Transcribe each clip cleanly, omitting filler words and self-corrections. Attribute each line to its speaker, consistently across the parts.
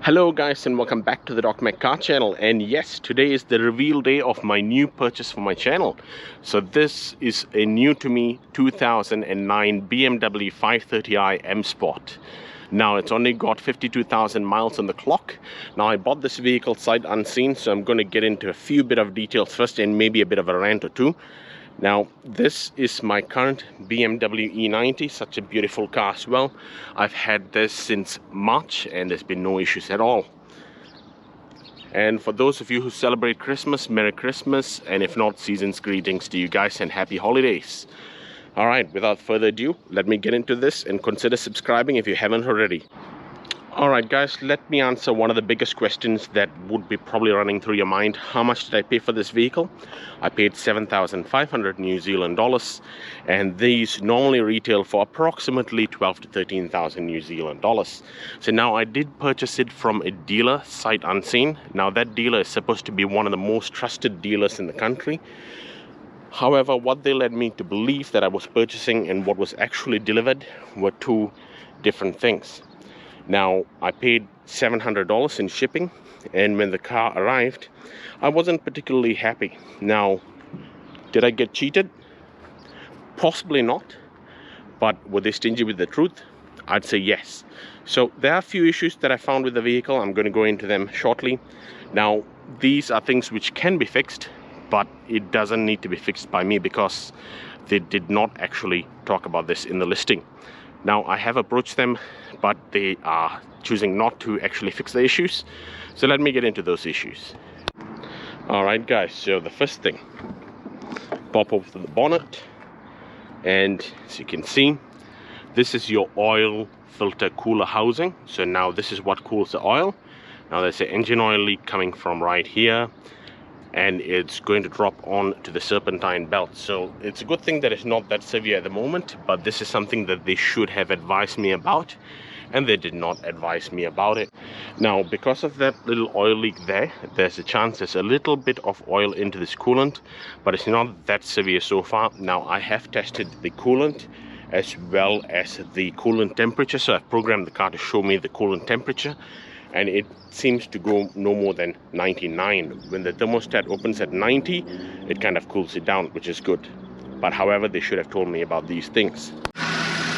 Speaker 1: Hello guys, and welcome back to the DocMack car channel. And yes, today is the reveal day of my new purchase for my channel. So this is a new to me 2009 BMW 530i M Sport. Now it's only got 52,000 miles on the clock. Now I bought this vehicle sight unseen, so I'm going to get into a few bit of details first and maybe a bit of a rant or two. Now this is my current BMW E90, such a beautiful car as well. I've had this since March and there's been no issues at all. And for those of you who celebrate Christmas, Merry Christmas, and if not, season's greetings to you guys and happy holidays. Alright, without further ado, let me get into this and consider subscribing if you haven't already. Alright guys, let me answer one of the biggest questions that would be probably running through your mind. How much did I pay for this vehicle? I paid 7,500 New Zealand dollars, and these normally retail for approximately 12 to 13,000 New Zealand dollars. So now I did purchase it from a dealer sight unseen. Now that dealer is supposed to be one of the most trusted dealers in the country. However, what they led me to believe that I was purchasing and what was actually delivered were two different things. Now, I paid $700 in shipping, and when the car arrived, I wasn't particularly happy. Now, did I get cheated? Possibly not, but were they stingy with the truth? I'd say yes. So there are a few issues that I found with the vehicle. I'm going to go into them shortly. Now, these are things which can be fixed, but it doesn't need to be fixed by me because they did not actually talk about this in the listing. Now, I have approached them, but they are choosing not to actually fix the issues. So let me get into those issues. Alright guys, so the first thing, pop open the bonnet, and as you can see, this is your oil filter cooler housing. So now this is what cools the oil. Now there's an engine oil leak coming from right here, and it's going to drop on to the serpentine belt. So it's a good thing that it's not that severe at the moment, but this is something that they should have advised me about, and they did not advise me about it. Now, because of that little oil leak there's a chance there's a little bit of oil into this coolant, but it's not that severe so far. Now, I have tested the coolant as well as the coolant temperature, so I've programmed the car to show me the coolant temperature, and it seems to go no more than 99. When the thermostat opens at 90, it kind of cools it down, which is good. But however, they should have told me about these things.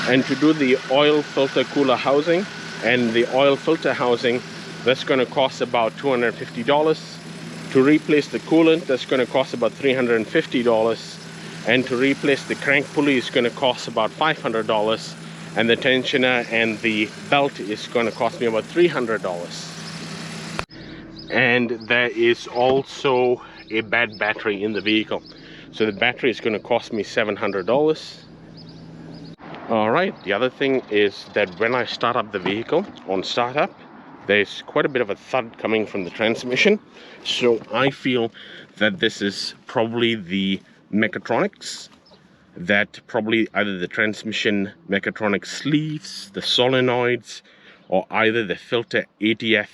Speaker 1: And to do the oil filter cooler housing and the oil filter housing, that's going to cost about $250. To replace the coolant, that's going to cost about $350. And to replace the crank pulley is going to cost about $500. And the tensioner and the belt is going to cost me about $300. And there is also a bad battery in the vehicle, so the battery is going to cost me $700. Alright, the other thing is that when I start up the vehicle on startup, there's quite a bit of a thud coming from the transmission. So I feel that this is probably the mechatronics, that probably either the transmission mechatronic sleeves, the solenoids, or either the filter ATF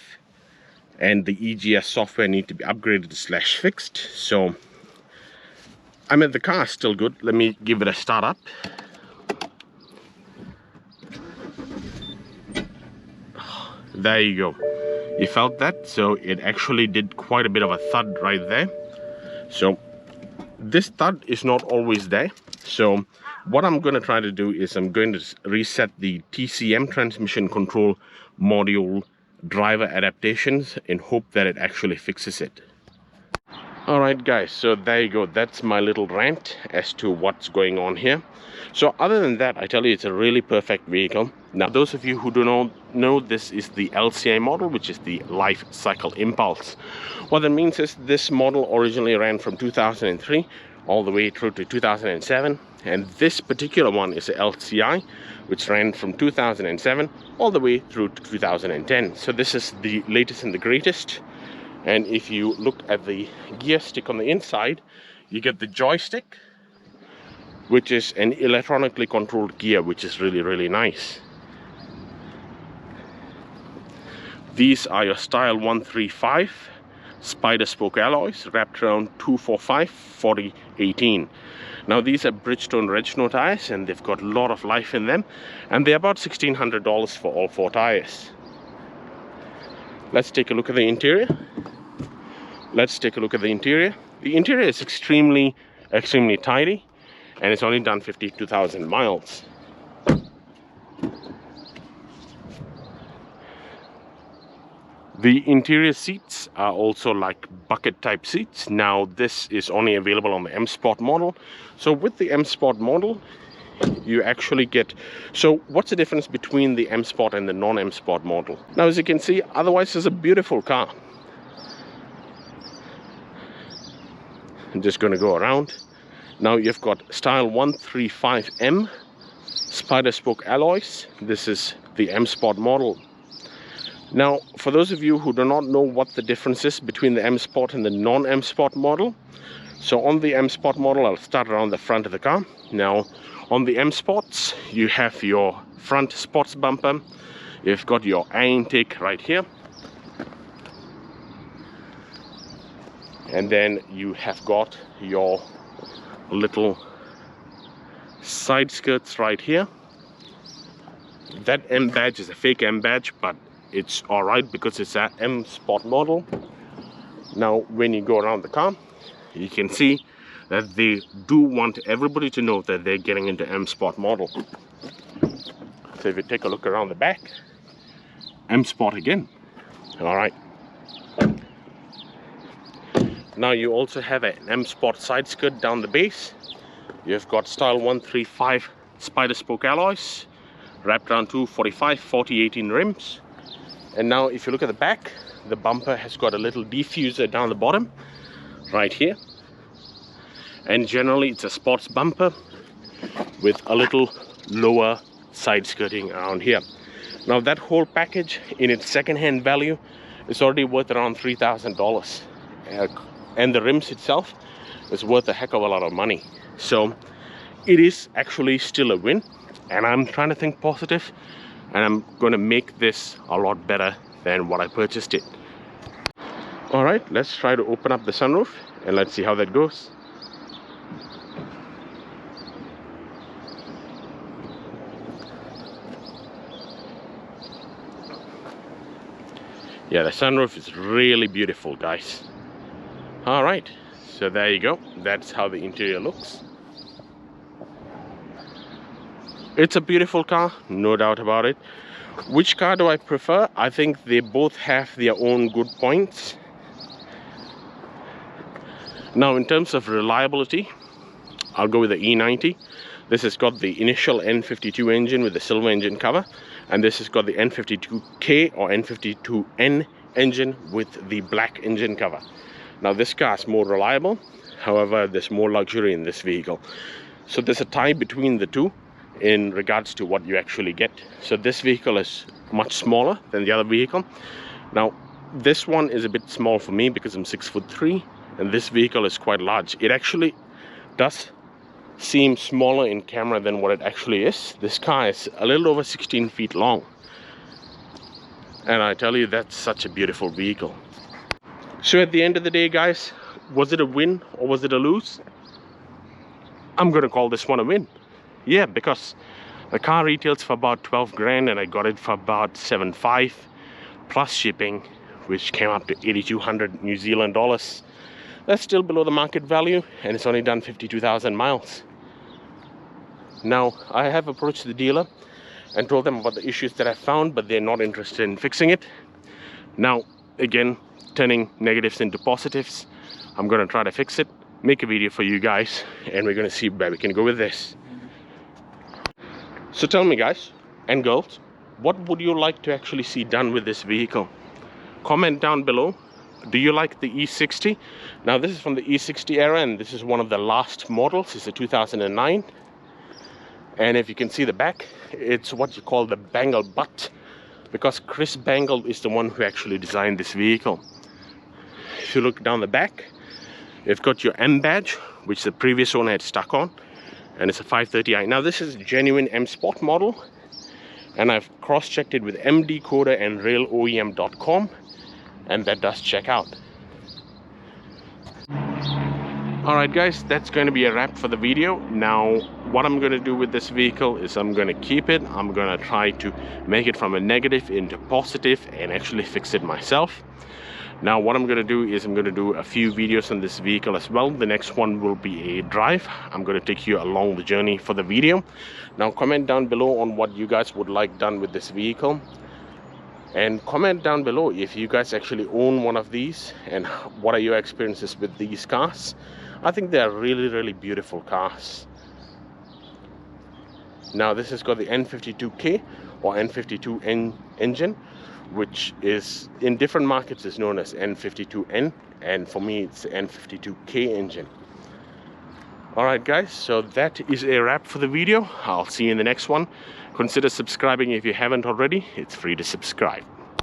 Speaker 1: and the EGS software need to be upgraded / fixed. So the car is still good. Let me give it a start up. There you go. You felt that? So it actually did quite a bit of a thud right there. So this thud is not always there. So what I'm going to try to do is I'm going to reset the TCM transmission control module driver adaptations and hope that it actually fixes it. Alright guys, so there you go. That's my little rant as to what's going on here. So other than that, I tell you, it's a really perfect vehicle. Now, those of you who do not know, this is the LCI model, which is the Life Cycle Impulse. What that means is this model originally ran from 2003 all the way through to 2007, and this particular one is a LCI, which ran from 2007 all the way through to 2010. So this is the latest and the greatest. And if you look at the gear stick on the inside, you get the joystick, which is an electronically controlled gear, which is really, really nice. These are your Style 135 spider spoke alloys wrapped around 245/40/18. Now these are Bridgestone Regno tires, and they've got a lot of life in them, and they're about $1,600 for all 4 tires. Let's take a look at the interior. Let's take a look at the interior. The interior is extremely tidy, and it's only done 52,000 miles. The interior seats are also like bucket type seats. Now this is only available on the M Sport model. So with the M Sport model, you actually get, so what's the difference between the M Sport and the non-M Sport model? Now as you can see, otherwise it's a beautiful car. I'm just going to go around. Now you've got style 135 M spider spoke alloys. This is the M Sport model. Now for those of you who do not know what the difference is between the M Sport and the non-M Sport model, so on the M Sport model, I'll start around the front of the car. Now on the M Sports, you have your front sports bumper. You've got your air intake right here. And then you have got your little side skirts right here. That M badge is a fake M badge, but it's alright because it's an M Sport model. Now when you go around the car, you can see that they do want everybody to know that they're getting into M Sport model. So if you take a look around the back, M Sport again. Alright. Now you also have an M Sport side skirt down the base. You've got style 135 spider spoke alloys, wrapped around 245 4018 rims. And now if you look at the back, the bumper has got a little diffuser down the bottom right here. And generally it's a sports bumper with a little lower side skirting around here. Now that whole package in its second-hand value is already worth around $3,000. And the rims itself is worth a heck of a lot of money. So it is actually still a win, and I'm trying to think positive, and I'm going to make this a lot better than what I purchased it. All right, let's try to open up the sunroof and let's see how that goes. Yeah, the sunroof is really beautiful, guys. All right, so there you go. That's how the interior looks. It's a beautiful car, no doubt about it. Which car do I prefer? I think they both have their own good points. Now in terms of reliability, I'll go with the E90. This has got the initial N52 engine with the silver engine cover, and this has got the N52K or N52N engine with the black engine cover. Now this car is more reliable, however there's more luxury in this vehicle. So there's a tie between the two in regards to what you actually get. So this vehicle is much smaller than the other vehicle. Now this one is a bit small for me because I'm 6'3", and this vehicle is quite large. It actually does seem smaller in camera than what it actually is. This car is a little over 16 feet long, and I tell you, that's such a beautiful vehicle. So at the end of the day, guys, was it a win or was it a lose? I'm gonna call this one a win. Yeah, because the car retails for about 12 grand and I got it for about 7.5 plus shipping, which came up to 8,200 New Zealand dollars. That's still below the market value, and it's only done 52,000 miles. Now I have approached the dealer and told them about the issues that I found, but they're not interested in fixing it. Now again, turning negatives into positives, I'm gonna try to fix it, make a video for you guys, and we're gonna see where we can go with this. So tell me, guys and girls, what would you like to actually see done with this vehicle? Comment down below. Do you like the E60? Now this is from the E60 era, and this is one of the last models. It's a 2009, and if you can see the back, it's what you call the Bangle butt, because Chris Bangle is the one who actually designed this vehicle. If you look down the back, you've got your M badge, which the previous owner had stuck on, and it's a 530i. Now this is a genuine M Sport model, and I've cross-checked it with MD Coder and RailOEM.com, and that does check out. Alright guys, that's going to be a wrap for the video. Now what I'm going to do with this vehicle is I'm going to keep it. I'm going to try to make it from a negative into positive and actually fix it myself. Now what I'm going to do is I'm going to do a few videos on this vehicle as well. The next one will be a drive. I'm going to take you along the journey for the video. Now comment down below on what you guys would like done with this vehicle. And comment down below if you guys actually own one of these and what are your experiences with these cars. I think they are really beautiful cars. Now this has got the N52K or N52N engine, which is in different markets is known as N52N, and for me it's the N52K engine. Alright guys, so that is a wrap for the video. I'll see you in the next one. Consider subscribing if you haven't already. It's free to subscribe.